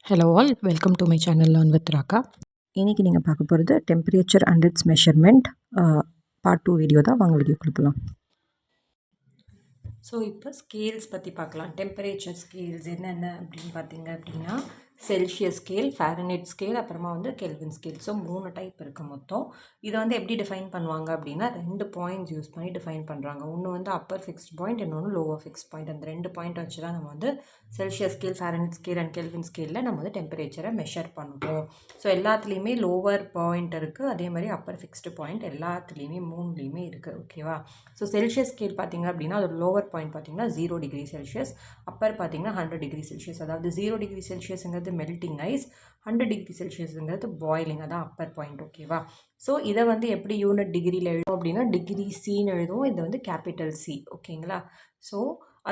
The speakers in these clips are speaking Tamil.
Hello all, welcome to my channel Learn with Raka. இன்னைக்கு நீங்கள் பார்க்க போகிறது temperature and it's measurement part 2 video தான். வாங்க வீடியோ கொடுக்கலாம். ஸோ இப்போ ஸ்கேல்ஸ் பற்றி பார்க்கலாம். டெம்பரேச்சர் ஸ்கேல்ஸ் என்னென்ன அப்படின்னு பார்த்தீங்க அப்படின்னா செல்சியஸ் ஸ்கேல், ஃபாரன்ஹீட் ஸ்கேல், அப்புறமா கெல்வின் ஸ்கேல். ஸோ 3 டைப் இருக்குது மொத்தம். இதை எப்படி டிஃபைன் பண்ணுவாங்க அப்படின்னா 2 பாயிண்ட்ஸ் யூஸ் பண்ணி டிஃபைன் பண்ணுறாங்க. ஒன்று அப்பர் ஃபிக்ஸ்ட் பாயிண்ட், இன்னொன்று லோவர் ஃபிக்ஸ்ட் பாயிண்ட். அந்த 2 பாயிண்ட் வச்சு தான் நம்ம Celsius scale, Fahrenheit scale and kelvin ஸ்கேலில் நம்ம டெம்பரேச்சரை மெஷர் பண்ணுவோம். ஸோ எல்லாத்துலேயுமே லோவர் பாயிண்ட் இருக்குது, அதே மாதிரி அப்பர் ஃபிக்ஸ்டு பாயிண்ட் எல்லாத்துலேயுமே 3லேயுமே இருக்குது. ஓகேவா? ஸோ செல்சியஸ் ஸ்கேல் பார்த்திங்க அப்படின்னா அதோட லோவர் பாயிண்ட் பார்த்திங்கன்னா 0 டிகிரி செல்சியஸ், அப்பர் பார்த்திங்கன்னா 100 டிகிரி செல்சியஸ். அதாவது 0 டிகிரி செல்சியஸுங்கிறது மெல்டிங் ஐஸ், 100 டிகிரி செல்சியஸுங்கிறது பாயிலிங், அதான் அப்பர் பாயிண்ட். ஓகேவா? ஸோ இதை எப்படி யூனிட் டிகிரியில் எழுதும் அப்படின்னா டிகிரி சின்னு எழுதுவோம். இது கேபிட்டல் சி. ஓகேங்களா? ஸோ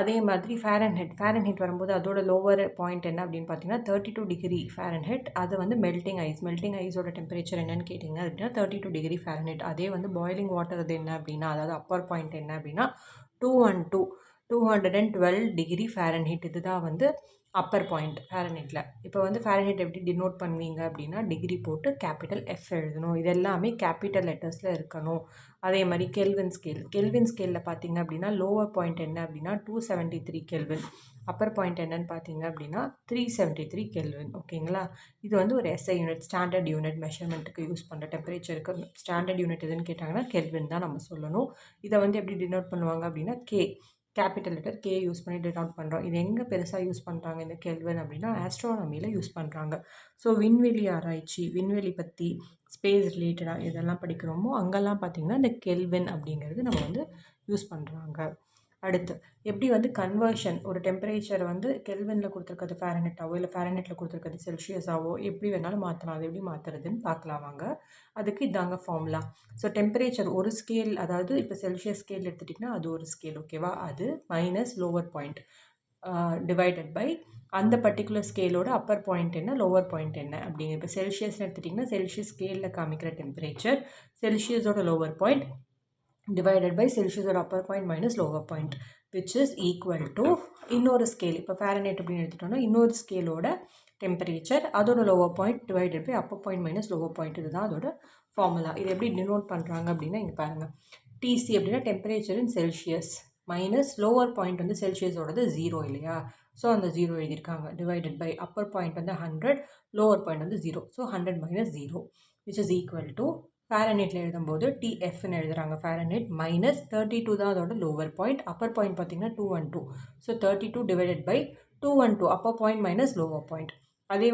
அதே மாதிரி ஃபேரன்ஹீட் வரும்போது அதோட லோவர் பாயிண்ட் என்ன அப்படின்னு பார்த்தீங்கன்னா 32 டிகிரி ஃபேரன்ஹீட். அது மெல்டிங் ஐஸோட டெம்பரேச்சர் என்னன்னு கேட்டிங்க அப்படின்னா 32 டிகிரி ஃபேரன்ஹீட். அதே பாயிலிங் வாட்டர் அது என்ன அப்படின்னா, அதாவது அப்பர் பாயிண்ட் என்ன அப்படின்னா 212 டிகிரி ஃபேரன்ஹீட். இதுதான் அப்பர் பாயிண்ட் ஃபேரன்ஹீட்டில். இப்போ ஃபேரன்ஹீட் எப்படி டினோட் பண்ணுவீங்க அப்படின்னா டிகிரி போட்டு கேபிட்டல் எஃப் எழுதணும். இது எல்லாமே கேபிட்டல் லெட்டர்ஸில் இருக்கணும். அதே மாதிரி கெல்வின் ஸ்கேலில் பார்த்தீங்க அப்படின்னா லோவர் பாயிண்ட் என்ன அப்படின்னா 273 கெல்வின், அப்பர் பாயிண்ட் என்னன்னு பார்த்தீங்க அப்படின்னா 373 கெல்வின். ஓகேங்களா? இது ஒரு எஸ்ஐ யூனிட், ஸ்டாண்டர்ட் யூனிட் மெஷர்மெண்ட்டுக்கு யூஸ் பண்ணுற டெம்பரேச்சருக்கு ஸ்டாண்டர்ட் யூனிட் எதுன்னு கேட்டாங்கன்னா கெல்வின் தான் நம்ம சொல்லணும். இதை எப்படி டினோட் பண்ணுவாங்க அப்படின்னா கேபிட்டல் லெட்டர் கே யூஸ் பண்ணி டினோட் பண்ணுறோம். இது எங்கே பெருசாக யூஸ் பண்ணுறாங்க இந்த கெல்வின் அப்படின்னா ஆஸ்ட்ரானமியில் யூஸ் பண்ணுறாங்க. ஸோ விண்வெளி ஆராய்ச்சி, விண்வெளி பற்றி, ஸ்பேஸ் ரிலேட்டடாக இதெல்லாம் படிக்கிறோமோ அங்கெல்லாம் பார்த்திங்கன்னா இந்த கெல்வின் அப்படிங்கிறது நம்ம யூஸ் பண்ணுறாங்க. அடுத்து எப்படி கன்வர்ஷன், ஒரு டெம்பரேச்சர் கெல்வினில் கொடுத்துருக்கிறது ஃபேரன்ஹீட்டாவோ இல்லை ஃபேரன்ஹீட்டில் கொடுத்துருக்கிறது செல்சியஸாவோ எப்படி வேணாலும் மாற்றலாம். அது எப்படி மாற்றுறதுன்னு பார்க்கலாம் வாங்க. அதுக்கு இதாங்க ஃபார்முலா. ஸோ டெம்பரேச்சர் ஒரு ஸ்கேல், அதாவது இப்போ செல்சியஸ் ஸ்கேல் எடுத்துட்டிங்கன்னா அது ஒரு ஸ்கேல். ஓகேவா? அது minus lower point divided by அந்த பர்டிகுலர் ஸ்கேலோட அப்பர் பாயிண்ட் என்ன, லோவர் பாயிண்ட் என்ன அப்படிங்கிற. இப்போ செல்சியஸ் எடுத்துட்டிங்கன்னா செல்சியஸ் ஸ்கேலில் காமிக்கிற டெம்பரேச்சர், செல்சியஸோட லோவர் பாயிண்ட் divided by செல்சியஸோட upper point minus lower point, which is equal to இன்னொரு ஸ்கேல். இப்போ ஃபேரன்ஹீட் அப்படின்னு எடுத்துட்டோம்னா இன்னொரு ஸ்கேலோட டெம்பரேச்சர், அதோட lower point divided by upper point minus lower point. இதுதான் அதோட ஃபார்முலா. இது எப்படி டினோட் பண்ணுறாங்க அப்படின்னா இங்கே பாருங்கள். டிசி அப்படின்னா temperature in Celsius minus lower point செல்சியஸோடது 0 இல்லையா? ஸோ அந்த 0 எழுதியிருக்காங்க. Divided by upper point 100, lower point 0. So 100 minus 0 which is equal to ஃபேரன்ஹீட்டில் எழுதும்போது டிஎஃப்னு எழுதுகிறாங்க. ஃபேரன்ஹீட் மைனஸ் 32 தான் அதோட லோவர் பாயிண்ட், அப்பர் பாயிண்ட் பார்த்திங்கன்னா 212. So 32 divided by 212 upper point minus lower point. அதே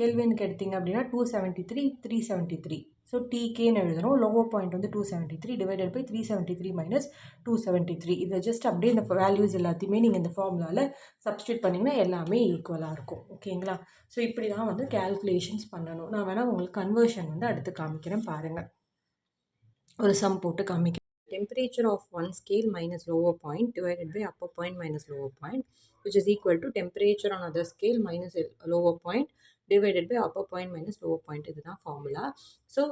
கெல்வினுக்கு எடுத்திங்க அப்படின்னா 273, 373. ஸோ டிகேன்னு எழுதுகிறோம். Lower point 273 divided by 373 minus 273. இதை ஜஸ்ட் அப்படியே இந்த வேல்யூஸ் எல்லாத்தையுமே நீங்கள் இந்த ஃபார்முலாவில் சப்ஸ்டியூட் பண்ணிங்கன்னா எல்லாமே ஈக்குவலாக இருக்கும். ஓகேங்களா? ஸோ இப்படி தான் கேல்குலேஷன்ஸ் பண்ணணும். நான் வேணால் உங்களுக்கு கன்வர்ஷன் அடுத்து காமிக்கிறேன் பாருங்கள். ஒரு சம் போட்டு காமிக்கிறேன். Temperature of one scale minus lower point divided by upper point minus lower point, which is equal to temperature on other scale minus lower point divided by upper point minus lower point. இதுதான் formula. So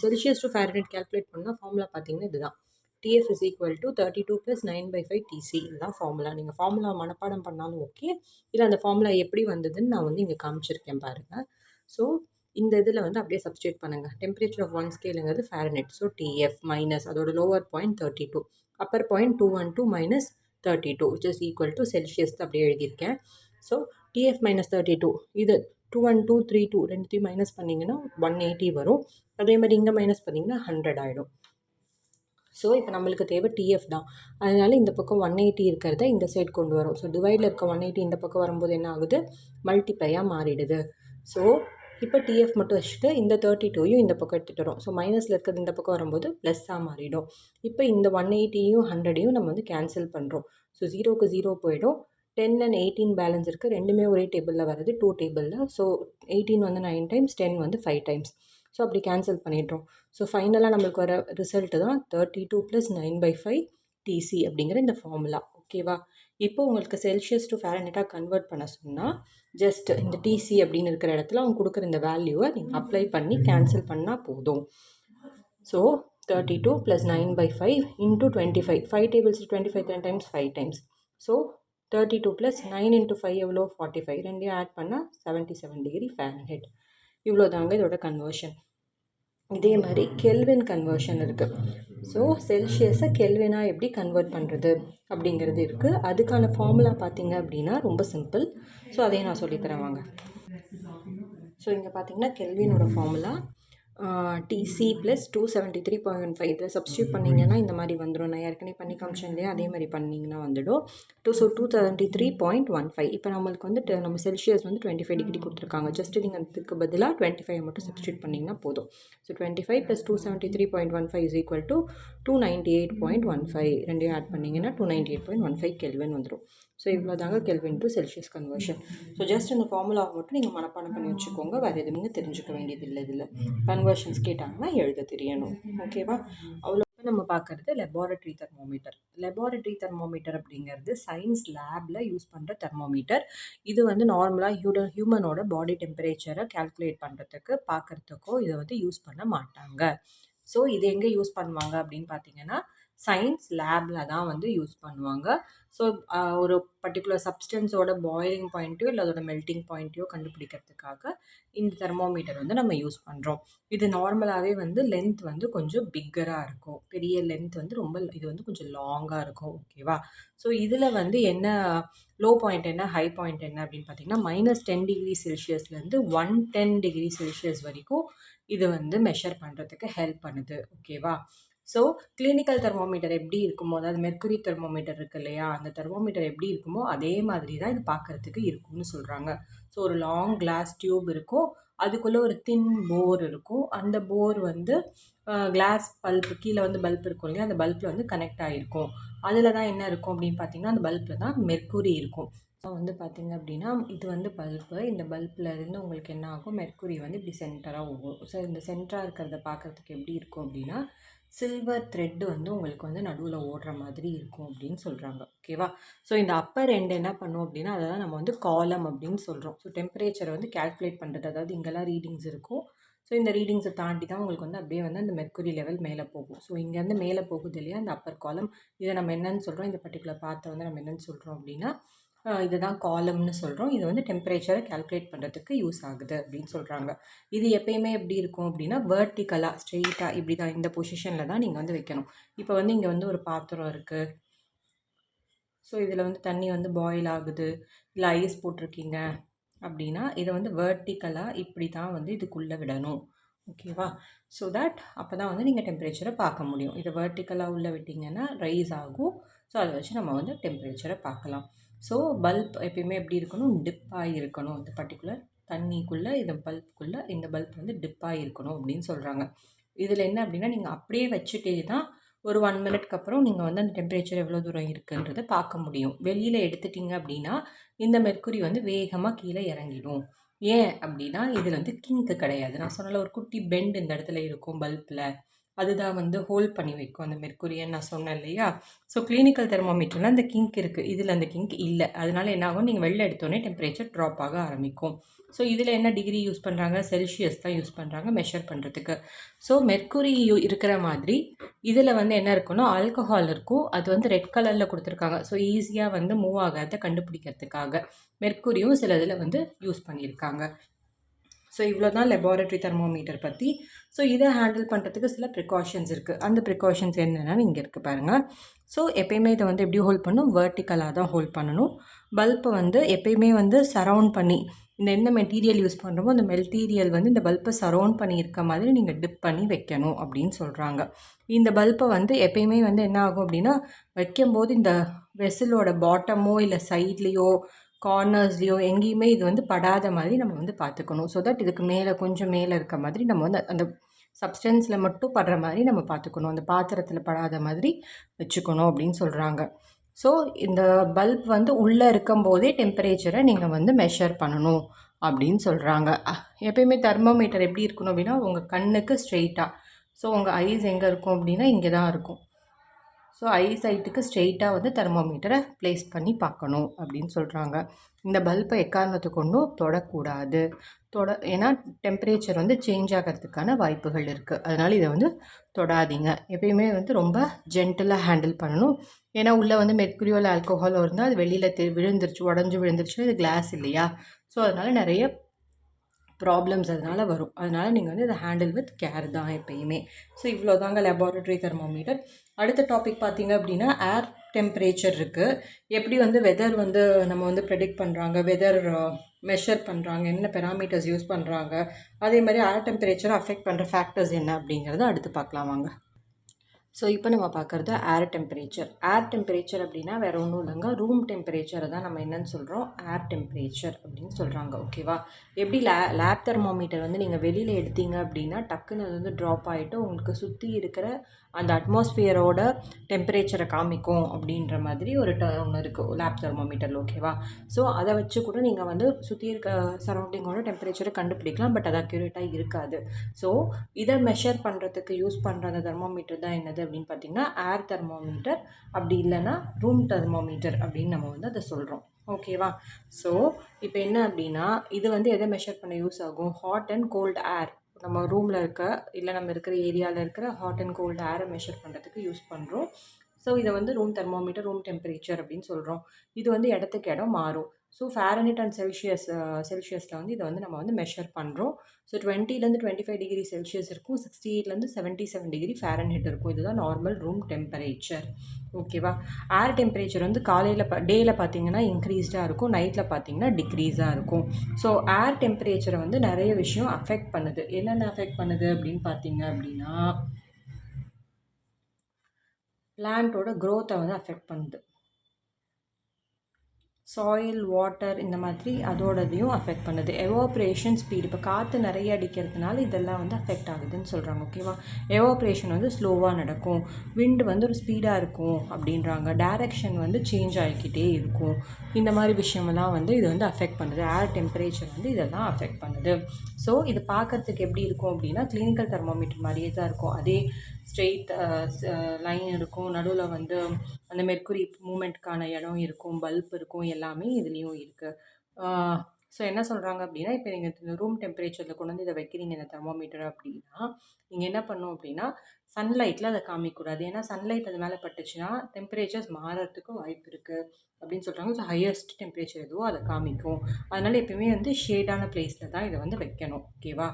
Celsius to Fahrenheit calculate பண்ணால் ஃபார்முலா பார்த்தீங்கன்னா இதுதான். TF is equal to 32 plus 9/5 TC. இதுதான் ஃபார்முலா. நீங்கள் ஃபார்முலா மனப்பாடம் பண்ணாலும் ஓகே, இல்லை அந்த ஃபார்முலா எப்படி வந்ததுன்னு நான் இங்கே காமிச்சிருக்கேன் பாருங்கள். ஸோ இந்த இதில் அப்படியே சப்ஸ்டியூட் பண்ணுங்கள். டெம்பரேச்சர் ஆஃப் ஒன் ஸ்கேலுங்கிறது ஃபேரன்ஹீட். ஸோ டிஎஃப் மைனஸ் அதோட lower point 32, upper point 212 minus 32 which is equal to Celsius அப்படியே எழுதியிருக்கேன். ஸோ டிஎஃப் மைனஸ் 32, இது 212, 32 ரெண்டுத்தையும் மைனஸ் பண்ணிங்கன்னா 180 வரும். அதே மாதிரி இங்கே மைனஸ் பண்ணிங்கன்னா 100 ஆகிடும். ஸோ இப்போ நம்மளுக்கு தேவை டிஎஃப் தான். அதனால் இந்த பக்கம் 180 இருக்கிறத இந்த சைட் கொண்டு வரும். ஸோ டிவைடில் இருக்க 180 இந்த பக்கம் வரும்போது என்ன ஆகுது, மல்டிப்ளையாக மாறிடுது. ஸோ இப்போ டிஎஃப் மட்டும் வச்சுட்டு இந்த 32யும் இந்த பக்கம் எடுத்துகிட்டு வரும். ஸோ மைனஸில் இருக்கிறது இந்த பக்கம் வரும்போது ப்ளஸ்ஸாக மாறிடும். இப்போ இந்த 180யும் 100யும் நம்ம கேன்சல் பண்ணுறோம். ஸோ 0க்கு 0 போயிடும். 10 and 18 பேலன்ஸ் இருக்குது. ரெண்டுமே ஒரே டேபிளில் வருது, 2 டேபிளில். So 18 9 times, 10 5 times. ஸோ அப்படி கேன்சல் பண்ணிடுறோம். ஸோ ஃபைனலாக நம்மளுக்கு வர ரிசல்ட்டு தான் 32 + 9/5 TC அப்படிங்கிற இந்த ஃபார்முலா. ஓகேவா? இப்போ உங்களுக்கு செல்சியஸ் டு ஃபேரன்ஹீட்டாக கன்வெர்ட் பண்ண சொன்னால் ஜஸ்ட் இந்த டிசி அப்படின்னு இருக்கிற இடத்துல அவங்க கொடுக்குற இந்த வேல்யூவை நீங்கள் அப்ளை பண்ணி கேன்சல் பண்ணால் போதும். So 32 + 9/5 × 25. 5 tables 25 10 times 5 times. So 32 + 9 × 5 எவ்வளோ 45, ரெண்டையும் ஆட் பண்ணால் 77 டிகிரி ஃபாரன்ஹீட். இவ்வளோ தாங்க இதோட கன்வர்ஷன். இதே மாதிரி கெல்வின் கன்வர்ஷன் இருக்குது. ஸோ செல்சியஸை கெல்வினாக எப்படி கன்வெர்ட் பண்ணுறது அப்படிங்கிறது இருக்குது. அதுக்கான ஃபார்முலா பார்த்தீங்க அப்படின்னா ரொம்ப சிம்பிள். ஸோ அதையும் நான் சொல்லித்தரேன் வாங்க. ஸோ இங்கே பார்த்தீங்கன்னா கெல்வினோட ஃபார்முலா TC + 273.5 இதில் சப்ஸ்டியூட் பண்ணிங்கன்னா இந்த மாதிரி வந்துடும். நான் ஏற்கனவே பண்ணி காமிச்சேன் இல்லையா, அதே மாதிரி பண்ணிங்கன்னா வந்துடும். 273.15. இப்போ நம்மளுக்கு வந்து நம்ம செல்சியஸ் வந்து 25 டிகிரி கொடுத்துருக்காங்க. ஜஸ்ட் நீங்கள் அதுக்கு பதிலாக 25 மட்டும் சப்ஸ்டியூட் பண்ணிங்கன்னா போதும். ஸோ 25 + 273.15 = 298.15. ரெண்டையும் ஆட் பண்ணிங்கன்னா 298.15 கெல்வின் வந்துடும். ஸோ இவ்வளோ தாங்க kelvin to Celsius conversion. So just இந்த ஃபார்முலா மட்டும் நீங்கள் மனப்பாடம் பண்ணி வச்சுக்கோங்க. வேறு எதுவுமே தெரிஞ்சுக்க வேண்டியதில்லை. இதில் கன்வர்ஷன்ஸ் கேட்டாங்கன்னா எழுத தெரியணும். ஓகேவா? அவ்வளோ நம்ம பார்க்குறது லெபார்ட்டரி தெர்மோமீட்டர். லெபார்ட்டரி தெர்மோமீட்டர் அப்படிங்கிறது சயின்ஸ் லேபில் யூஸ் பண்ணுற தெர்மோமீட்டர். இது வந்து நார்மலாக ஹியூமனோட பாடி டெம்பரேச்சரை கால்குலேட் பண்ணுறதுக்கு பார்க்குறதுக்கோ இதை வந்து யூஸ் பண்ண மாட்டாங்க. ஸோ இது எங்கே யூஸ் பண்ணுவாங்க அப்படின்னு பார்த்தீங்கன்னா சயின்ஸ் லேபில் தான் வந்து யூஸ் பண்ணுவாங்க. ஸோ ஒரு பர்டிகுலர் சப்ஸ்டன்ஸோட பாயிலிங் பாயிண்ட்டையோ இல்லை அதோட மெல்ட்டிங் பாயிண்ட்டையோ கண்டுபிடிக்கிறதுக்காக இந்த தெர்மோமீட்டர் வந்து நம்ம யூஸ் பண்ணுறோம். இது நார்மலாகவே வந்து லென்த் வந்து கொஞ்சம் பிக்கராக இருக்கும். பெரிய லென்த் வந்து ரொம்ப இது வந்து கொஞ்சம் லாங்காக இருக்கும். ஓகேவா? ஸோ இதில் வந்து என்ன லோ பாயிண்ட் என்ன ஹை பாயிண்ட் என்ன அப்படின்னு பார்த்தீங்கன்னா -10 டிகிரி செல்சியஸ்லேருந்து 110 டிகிரி செல்சியஸ் வரைக்கும் இது வந்து மெஷர் பண்ணுறதுக்கு ஹெல்ப் பண்ணுது. ஓகேவா? ஸோ கிளினிக்கல் தெர்மோமீட்டர் எப்படி இருக்குமோ, அதாவது மெர்க்குரி தெர்மோமீட்டர் இருக்குது இல்லையா, அந்த தெர்மோமீட்டர் எப்படி இருக்குமோ அதே மாதிரி தான் இது பார்க்குறதுக்கு இருக்கும்னு சொல்கிறாங்க. ஸோ ஒரு லாங் கிளாஸ் டியூப் இருக்கும். அதுக்குள்ளே ஒரு தின் போர் இருக்கும். அந்த போர் வந்து கிளாஸ் பல்ப் கீழே வந்து பல்ப் இருக்கும் இல்லையா, அந்த பல்பில் வந்து கனெக்ட் ஆகிருக்கும். அதில் தான் என்ன இருக்கும் அப்படின்னு பார்த்தீங்கன்னா அந்த பல்பில் தான் மெர்க்குரி இருக்கும். ஸோ வந்து பார்த்திங்க அப்படின்னா இது வந்து பல்ப்பு. இந்த பல்பில் இருந்து உங்களுக்கு என்ன ஆகும், மெர்க்குரி வந்து இப்படி சென்டராக போகும். ஸோ இந்த சென்டராக இருக்கிறத பார்க்குறதுக்கு எப்படி இருக்கும் அப்படின்னா சில்வர் த்ரெட்டு வந்து உங்களுக்கு வந்து நடுவில் ஓடுற மாதிரி இருக்கும் அப்படின்னு சொல்கிறாங்க. ஓகேவா? ஸோ இந்த அப்பர் எண்ட் என்ன பண்ணும் அப்படின்னா அதை தான் நம்ம வந்து காலம் அப்படின்னு சொல்கிறோம். ஸோ டெம்பரேச்சரை வந்து கால்குலேட் பண்ணுறது, அதாவது இங்கெல்லாம் ரீடிங்ஸ் இருக்கும். ஸோ இந்த ரீடிங்ஸை தாண்டி தான் உங்களுக்கு வந்து அப்படியே வந்து அந்த மெர்க்குரி லெவல் மேலே போகும். ஸோ இங்கேருந்து மேலே போகுது இல்லையா அந்த அப்பர் காலம், இதை நம்ம என்னன்னு சொல்கிறோம், இந்த பர்டிகுலர் பார்ட்டை வந்து நம்ம என்னென்னு சொல்கிறோம் அப்படின்னா இதுதான் காலம்னு சொல்கிறோம். இது வந்து டெம்பரேச்சரை கால்குலேட் பண்ணுறதுக்கு யூஸ் ஆகுது அப்படின்னு சொல்கிறாங்க. இது எப்பயுமே எப்படி இருக்கும் அப்படின்னா வெர்டிக்கலாக ஸ்ட்ரெயிட்டாக இப்படி தான் இந்த பொசிஷனில் தான் நீங்கள் வந்து வைக்கணும். இப்போ வந்து இங்கே வந்து ஒரு பாத்திரம் இருக்குது. ஸோ இதில் வந்து தண்ணி வந்து பாயில் ஆகுது, இல்லை ஐஸ் போட்டிருக்கீங்க அப்படின்னா இதை வந்து வெர்டிக்கலாக இப்படி தான் வந்து இதுக்குள்ளே விடணும். ஓகேவா? ஸோ தட் அப்போ தான் வந்து நீங்கள் டெம்பரேச்சரை பார்க்க முடியும். இதை வெர்டிக்கலாக உள்ளே விட்டிங்கன்னா ரைஸ் ஆகும். ஸோ அதை வச்சு நம்ம வந்து டெம்பரேச்சரை பார்க்கலாம். ஸோ பல்ப் எப்பயுமே எப்படி இருக்கணும், டிப்பாகி இருக்கணும். இந்த பர்டிகுலர் தண்ணிக்குள்ளே இந்த பல்ப்புக்குள்ளே இந்த பல்ப் வந்து டிப்பாகி இருக்கணும் அப்படின்னு சொல்கிறாங்க. இதில் என்ன அப்படின்னா நீங்கள் அப்படியே வச்சுட்டே தான் ஒரு 1 மினிட்க்கு அப்புறம் நீங்கள் வந்து அந்த டெம்பரேச்சர் எவ்வளோ தூரம் இருக்குன்றதை பார்க்க முடியும். வெளியில் எடுத்துட்டிங்க அப்படின்னா இந்த மெர்க்குரி வந்து வேகமாக கீழே இறங்கிடும். ஏன் அப்படின்னா இதில் வந்து கிங்க்கு கிடையாது. நான் சொன்னால ஒரு குட்டி பெண்ட் இந்த இடத்துல இருக்கும் பல்பில், அதுதான் வந்து ஹோல்ட் பண்ணி வைக்கும் அந்த மெர்க்குரியன்னு நான் சொன்னேன் இல்லையா. ஸோ கிளினிக்கல் தெர்மோமீட்டரில் அந்த கிங்க் இருக்குது, இதில் அந்த கிங்க் இல்லை. அதனால என்ன ஆகும், நீங்கள் வெளில எடுத்தோடனே டெம்பரேச்சர் ட்ராப் ஆக ஆரம்பிக்கும். ஸோ இதில் என்ன டிகிரி யூஸ் பண்ணுறாங்க, செல்சியஸ் தான் யூஸ் பண்ணுறாங்க மெஷர் பண்ணுறதுக்கு. ஸோ மெர்க்குரி இருக்கிற மாதிரி இதில் வந்து என்ன இருக்குன்னா ஆல்கஹால் இருக்கும். அது வந்து ரெட் கலரில் கொடுத்துருக்காங்க. ஸோ ஈஸியாக வந்து மூவ் ஆகாத கண்டுபிடிக்கிறதுக்காக மெர்க்குரியும் சில இதில் வந்து யூஸ் பண்ணியிருக்காங்க. ஸோ இவ்வளோ தான் லெபார்ட்டரி தெர்மோமீட்டர் பற்றி. ஸோ இதை ஹேண்டில் பண்ணுறதுக்கு சில ப்ரிகாஷன்ஸ் இருக்குது. அந்த ப்ரிகாஷன்ஸ் என்னென்னா இங்கே இருக்குது பாருங்கள். ஸோ எப்பயுமே இதை வந்து எப்படி ஹோல்ட் பண்ணணும், வெர்டிக்கலாக தான் ஹோல்ட் பண்ணணும். பல்பை வந்து எப்பயுமே வந்து சரவுண்ட் பண்ணி இந்த என்ன மெட்டீரியல் யூஸ் பண்ணுறோமோ அந்த மெட்டீரியல் வந்து இந்த பல்பை சரவுண்ட் பண்ணி இருக்க மாதிரி நீங்கள் டிப் பண்ணி வைக்கணும் அப்படின்னு சொல்கிறாங்க. இந்த பல்பை வந்து எப்பயுமே வந்து என்ன ஆகும் அப்படின்னா வைக்கும்போது இந்த வெசலோட பாட்டமோ இல்லை சைட்லேயோ கார்னர்ஸ்லேயோ எங்கேயுமே இது வந்து படாத மாதிரி நம்ம வந்து பார்த்துக்கணும். ஸோ தட் இதுக்கு மேலே கொஞ்சம் மேலே இருக்க மாதிரி நம்ம வந்து அந்த சப்ஸ்டன்ஸில் மட்டும் படுற மாதிரி நம்ம பார்த்துக்கணும். அந்த பாத்திரத்தில் படாத மாதிரி வச்சுக்கணும் அப்படின்னு சொல்கிறாங்க. ஸோ இந்த பல்ப் வந்து உள்ளே இருக்கும்போதே டெம்பரேச்சரை நீங்கள் வந்து மெஷர் பண்ணணும் அப்படின்னு சொல்கிறாங்க. எப்பயுமே தெர்மோமீட்டர் எப்படி இருக்கணும் அப்படின்னா உங்கள் கண்ணுக்கு ஸ்ட்ரெயிட்டாக, ஸோ உங்கள் ஐஸ் எங்கே இருக்கும் அப்படின்னா இங்கே தான் இருக்கும். ஸோ ஐ சைட்டுக்கு ஸ்ட்ரெயிட்டாக வந்து தெர்மோமீட்டரை ப்ளேஸ் பண்ணி பார்க்கணும் அப்படின்னு சொல்கிறாங்க. இந்த பல்பை எக்காரணத்தை கொண்டும் தொடக்கூடாது. ஏன்னா டெம்பரேச்சர் வந்து சேஞ்ச் ஆகிறதுக்கான வாய்ப்புகள் இருக்குது. அதனால் இதை வந்து தொடாதீங்க. எப்பயுமே வந்து ரொம்ப ஜென்டிலாக ஹேண்டில் பண்ணணும். ஏன்னா உள்ளே வந்து மெர்க்குரியோ ஆல்கோஹாலோ இருந்தால் அது வெளியில் விழுந்துருச்சு, உடஞ்சி விழுந்துருச்சுன்னா இது கிளாஸ் இல்லையா? ஸோ அதனால் நிறைய ப்ராப்ளம்ஸ் அதனால் வரும். அதனால் நீங்கள் வந்து இதை ஹேண்டில் வித் கேர் தான் எப்பயுமே. ஸோ இவ்வளோ தாங்க லெபார்ட்டரி தெர்மோமீட்டர். அடுத்த டாபிக் பார்த்திங்க அப்படின்னா ஏர் டெம்பரேச்சர் இருக்குது. எப்படி வந்து வெதர் வந்து நம்ம வந்து ப்ரெடிக்ட் பண்ணுறாங்க, வெதர் மெஷர் பண்ணுறாங்க, என்ன பெராமீட்டர்ஸ் யூஸ் பண்ணுறாங்க, அதே மாதிரி ஏர் டெம்பரேச்சரை அஃபெக்ட் பண்ணுற ஃபேக்டர்ஸ் என்ன அப்படிங்கிறத அடுத்து பார்க்கலாம் வாங்க. ஸோ இப்போ நம்ம பார்க்குறது ஏர் டெம்பரேச்சர். ஏர் டெம்பரேச்சர் அப்படின்னா வேறு ஒன்றும் இல்லைங்க, ரூம் டெம்பரேச்சரை தான் நம்ம என்னென்னு சொல்கிறோம், ஏர் டெம்பரேச்சர் அப்படின்னு சொல்கிறாங்க. ஓகேவா? எப்படி லேப் தெர்மோமீட்டர் வந்து நீங்கள் வெளியில் எடுத்தீங்க அப்படின்னா டக்குன்னு அது வந்து ட்ராப் ஆகிட்டு உங்களுக்கு சுற்றி இருக்கிற அந்த அட்மாஸ்பியரோட டெம்பரேச்சரை காமிக்கும் அப்படின்ற மாதிரி ஒரு ஒன்று இருக்குது லேப் தெர்மோமீட்டரில். ஓகேவா? ஸோ அதை வச்சு கூட நீங்கள் வந்து சுற்றி இருக்க சரௌண்டிங்கோட டெம்பரேச்சரை கண்டுபிடிக்கலாம். பட் அது அக்யூரேட்டாக இருக்காது. ஸோ இதை மெஷர் பண்ணுறதுக்கு யூஸ் பண்ணுற அந்த தெர்மோமீட்டர் தான் என்னது அப்படின்னு பார்த்தீங்கன்னா ஏர் தெர்மோமீட்டர். அப்படி இல்லைன்னா ரூம் தெர்மோமீட்டர் அப்படின்னு நம்ம வந்து அதை சொல்கிறோம். ஓகேவா? ஸோ இப்போ என்ன அப்படின்னா இது வந்து எதை மெஷர் பண்ண யூஸ் ஆகும், ஹாட் அண்ட் கோல்டு ஏர். நம்ம ரூமில் இருக்க இல்லை நம்ம இருக்கிற ஏரியாவில் இருக்கிற ஹாட் அண்ட் கோல்டு ஏரை மெஷர் பண்ணுறதுக்கு யூஸ் பண்ணுறோம். ஸோ இதை வந்து ரூம் தெர்மோமீட்டர், ரூம் டெம்பரேச்சர் அப்படின்னு சொல்கிறோம். இது வந்து இடத்துக்கு இடம் மாறும். ஸோ ஃபாரன்ஹீட் அண்ட் செல்சியஸில் வந்து இதை வந்து நம்ம வந்து மெஷர் பண்ணுறோம். ஸோ 20லேருந்து 25 டிகிரி செல்சியஸ் இருக்கும், 68லேருந்து 77 டிகிரி ஃபாரன்ஹீட் இருக்கும். இதுதான் நார்மல் ரூம் டெம்பரேச்சர். ஓகேவா? ஏர் டெம்பரேச்சர் வந்து காலையில் டேயில் பார்த்தீங்கன்னா இன்க்ரீஸ்டாக இருக்கும், நைட்டில் பார்த்தீங்கன்னா டிக்ரீஸாக இருக்கும். ஸோ ஏர் டெம்பரேச்சரை வந்து நிறைய விஷயம் அஃபெக்ட் பண்ணுது. என்னென்ன அஃபெக்ட் பண்ணுது அப்படின்னு பார்த்தீங்க அப்படின்னா பிளான்ட்டோட க்ரோத்தை வந்து அஃபெக்ட் பண்ணுது. சாயில், வாட்டர் இந்த மாதிரி அதோடதையும் அஃபெக்ட் பண்ணுது. எவாப்ரேஷன் ஸ்பீடு, இப்போ காற்று நிறைய அடிக்கிறதுனால இதெல்லாம் வந்து அஃபெக்ட் ஆகுதுன்னு சொல்கிறாங்க. ஓகேவா? எவாப்ரேஷன் வந்து ஸ்லோவாக நடக்கும், விண்டு வந்து ஒரு ஸ்பீடாக இருக்கும் அப்படின்றாங்க, டைரக்ஷன் வந்து சேஞ்ச் ஆகிக்கிட்டே இருக்கும். இந்த மாதிரி விஷயமெல்லாம் வந்து இது வந்து அஃபெக்ட் பண்ணுது. ஏர் டெம்பரேச்சர் வந்து இதெல்லாம் அஃபெக்ட் பண்ணுது. ஸோ இது பார்க்குறதுக்கு எப்படி இருக்கும் அப்படின்னா கிளினிக்கல் தெர்மோமீட்டர் மாதிரியே தான் இருக்கும். அதே ஸ்ட்ரெயிட் லைன் இருக்கும், நடுவில் வந்து அந்த மெர்க்குரி மூமெண்ட்க்கான இடம் இருக்கும், பல்ப் இருக்கும், எல்லாமே இதுலேயும் இருக்குது. ஸோ என்ன சொல்கிறாங்க அப்படின்னா இப்போ நீங்கள் இந்த ரூம் டெம்பரேச்சரில் கொண்டு வந்து இதை வைக்கிறீங்க இந்த தெர்மோமீட்டர் அப்படின்னா நீங்கள் என்ன பண்ணணும் அப்படின்னா சன்லைட்டில் அதை காமிக்கக்கூடாது. ஏன்னா சன்லைட் அது மேலே பட்டுச்சுன்னா டெம்பரேச்சர்ஸ் மாறுறதுக்கு வாய்ப்பு இருக்குது அப்படின்னு சொல்கிறாங்க. ஸோ ஹையஸ்ட் டெம்பரேச்சர் எதுவோ அதை காமிக்கும். அதனால் எப்பயுமே வந்து ஷேடான பிளேஸில் தான் இதை வந்து வைக்கணும். ஓகேவா?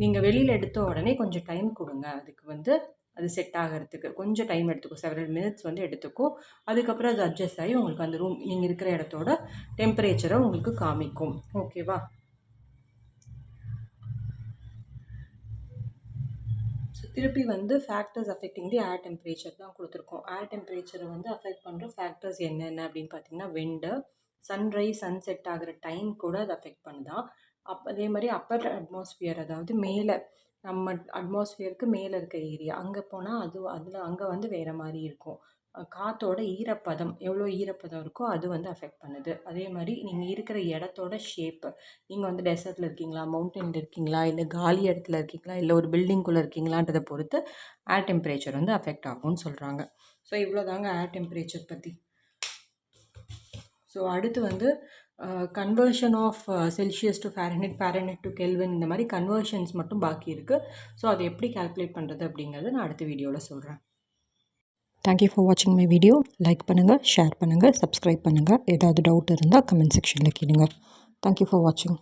நீங்கள் வெளியில் எடுத்த உடனே கொஞ்சம் டைம் கொடுங்க, அதுக்கு வந்து அது செட் ஆகிறதுக்கு கொஞ்சம் டைம் எடுத்துக்கும், செவரல் மினிட்ஸ் வந்து எடுத்துக்கும். அதுக்கப்புறம் அது அட்ஜஸ்ட் ஆகி உங்களுக்கு அந்த ரூம் நீங்கள் இருக்கிற இடத்தோட டெம்பரேச்சரை உங்களுக்கு காமிக்கும். ஓகேவா? ஸோ திருப்பி வந்து ஃபேக்டர்ஸ் அஃபெக்டிங் தி ஏர் டெம்பரேச்சர் தான் கொடுத்துருக்கோம். ஏர் டெம்பரேச்சரை வந்து அஃபெக்ட் பண்ணுற ஃபேக்டர்ஸ் என்னென்ன அப்படின்னு பார்த்தீங்கன்னா விண்டு, சன்ரைஸ் சன்செட் ஆகிற டைம் கூட அது அஃபெக்ட் பண்ணுதான். அதே மாதிரி அப்பர் அட்மாஸ்பியர், அதாவது மேலே நம்ம அட்மாஸ்பியருக்கு மேலே இருக்க ஏரியா, அங்கே போனால் அங்கே வந்து வேறு மாதிரி இருக்கும். காற்றோட ஈரப்பதம், எவ்வளோ ஈரப்பதம் இருக்கோ அது வந்து அஃபெக்ட் பண்ணுது. அதே மாதிரி நீங்கள் இருக்கிற இடத்தோட ஷேப்பு, நீங்கள் வந்து டெசர்ட்டில் இருக்கீங்களா, மவுண்டனில் இருக்கீங்களா, இல்லை காலி இடத்துல இருக்கீங்களா, இல்லை ஒரு பில்டிங்குள்ளே இருக்கீங்களான்றதை பொறுத்து ஏர் டெம்பரேச்சர் வந்து அஃபெக்ட் ஆகும்னு சொல்கிறாங்க. ஸோ இவ்வளோ தாங்க ஏர் டெம்பரேச்சர் பற்றி. ஸோ அடுத்து வந்து conversion of Celsius to Fahrenheit, Fahrenheit to Kelvin, இந்த மாதிரி கன்வர்ஷன்ஸ் மட்டும் பாக்கி இருக்குது. ஸோ அதை எப்படி கால்குலேட் பண்ணுறது அப்படிங்கிறத நான் அடுத்த வீடியோவில் சொல்கிறேன். தேங்க்யூ ஃபார் வாட்சிங் மை வீடியோ. லைக் பண்ணுங்கள், ஷேர் பண்ணுங்கள், சப்ஸ்கிரைப் பண்ணுங்கள். ஏதாவது டவுட் இருந்தால் கமெண்ட் செக்ஷனில் கேளுங்க. தேங்க்யூ ஃபார் வாட்சிங்.